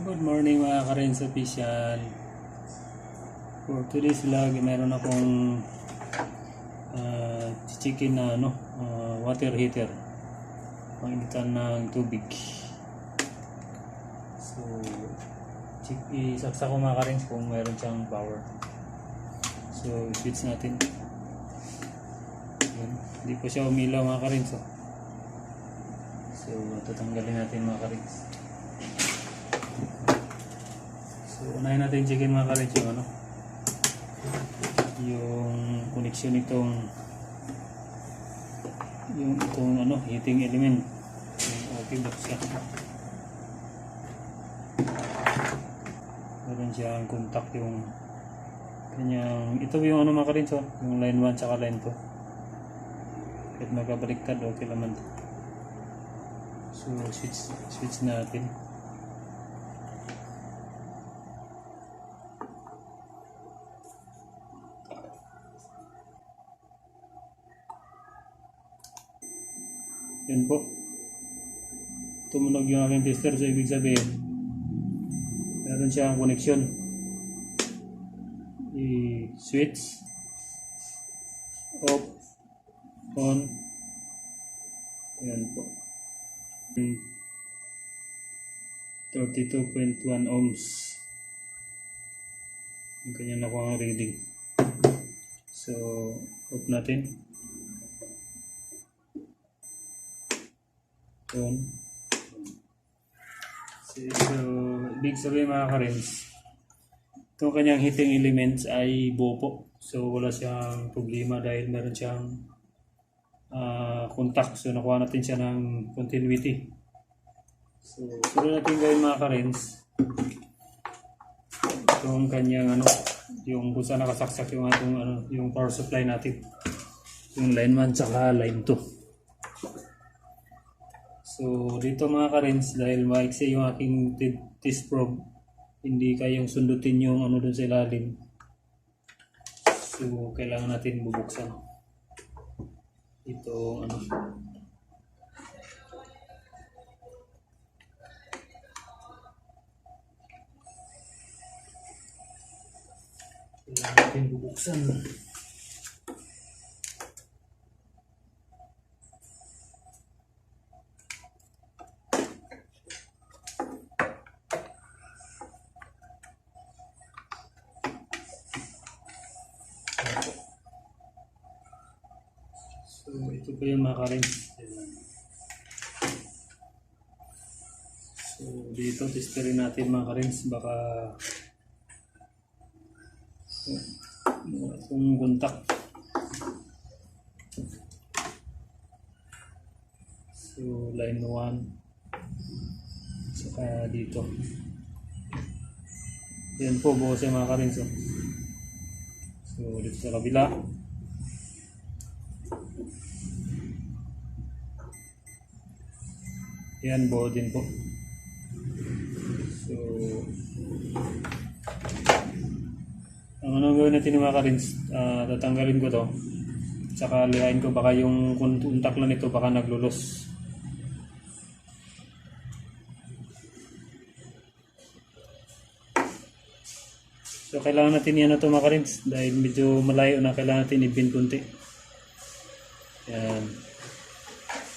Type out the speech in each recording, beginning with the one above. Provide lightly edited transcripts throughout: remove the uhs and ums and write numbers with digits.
Good morning mga ka-Renz Official. For today's vlog, meron akong chicken na water heater. Panginitan ng tubig. So, isaksak ko mga ka-Renz kung meron siyang power. So, switch natin. Yun. Hindi po siya umilaw mga ka-Renz. So, tatanggalin natin mga ka-Renz. So, unahin natin chicken mga ka-Renz yung connection nitong heating element. Okay ba siya? Meron siyang contact yung kanyang, ito yung mga ka-Renz, yung line 1 saka line 2. Kahit magkabaliktad, okay naman. So, switch natin. Yan po. Tumunog yung aking tester, so ibig sabihin meron siyang connection. I-switch off, on. Yan po. 32.1 ohms yung kanya nakuha ang reading. So off natin, on. So big sabihin mga ka-Renz, itong kanyang heating elements ay buo po. So wala siyang problema dahil meron siyang contact. So nakuha natin siya ng continuity. So sunod natin gawin mga ka-Renz, itong kanyang yung kung saan nakasaksak yung atong yung power supply natin, yung line 1 saka line 2. So dito mga ka-Renz, dahil maiksi yung aking test probe, hindi kayang sundutin yung doon sa ilalim. So kailangan natin bubuksan ito kailangan natin bubuksan. So ito po yung mga ka-Renz. So dito testerin natin mga ka-Renz, baka itong contact. So line 1 saka dito. Yan po buo siya mga ka-Renz. So dito sa kabila, yan buo din po. So ang gawin natin mga ka-Renz, tatanggalin ko to, tsaka lihain ko, baka yung contact lang nito baka naglulos. So kailangan natin yan ito mga ka-Renz, dahil medyo malayo na, kailangan natin i-bend kunti. Yan.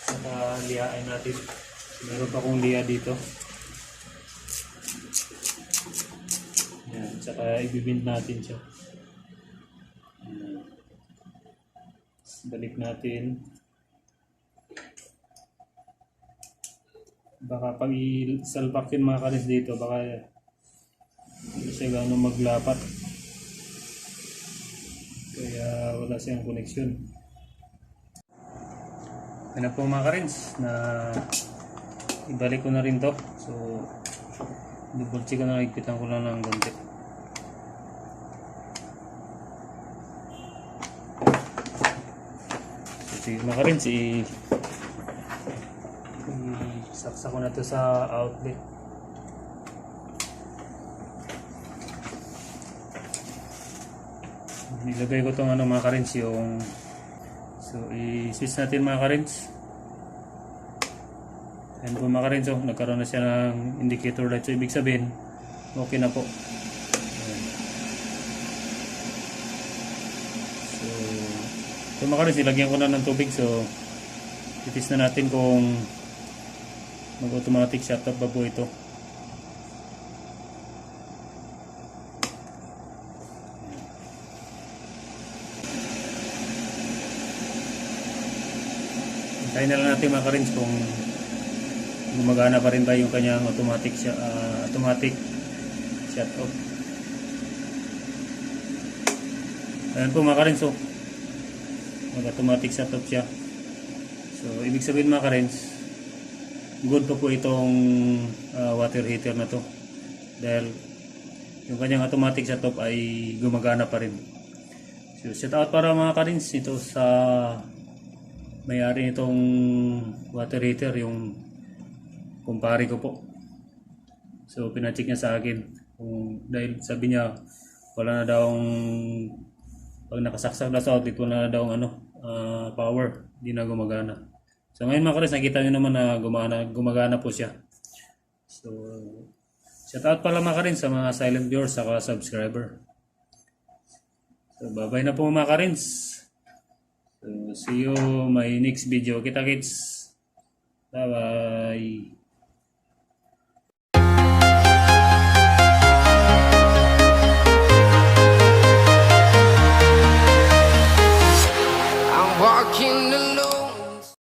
Saka lihain natin. Meron pa akong liha dito. Yan. Saka i-bend natin siya. Yan. Balik natin. Baka pag i-salpak yung mga ka-Renz dito, baka hindi siya gano'ng maglapat. Kaya wala siyang connection. Yan na po mga ka-Renz, na ibalik ko na rin to. So double check ko na, higpitan ko lang ng konti. So sige mga ka-Renz, isaksak ko na to sa outlet. Nilagay ko itong mga ka-Renz, yung so i-switch natin mga ka-Renz. Ayan po mga karins, oh, nagkaroon na siya ng indicator light. So ibig sabihin, okay na po. Ayan. So mga karins, ilagyan ko na ng tubig. So titis na natin kung mag-automatic shut off ba po ito. Hintayin na lang natin mga karins kung gumagana pa rin ba yung kanyang automatic shut off. Ayan po mga karins, mag-automatic shut off siya. So ibig sabihin mga karins, good pa po itong water heater na to, dahil yung kanyang automatic shut off ay gumagana pa rin. So shout out para mga karins ito sa may-ari itong water heater, yung kumpare ko po. So pinacheck niya sa akin dahil sabi niya wala na daw, pag nakasaksak na sa outlet wala na daw power, hindi na gumagana. So ngayon mga karins, nakita nyo naman na gumagana po siya. So shout out pala mga karins sa mga silent viewers saka subscriber. So bye-bye na po mga karins. So see you my next video. Kita kits. Bye bye.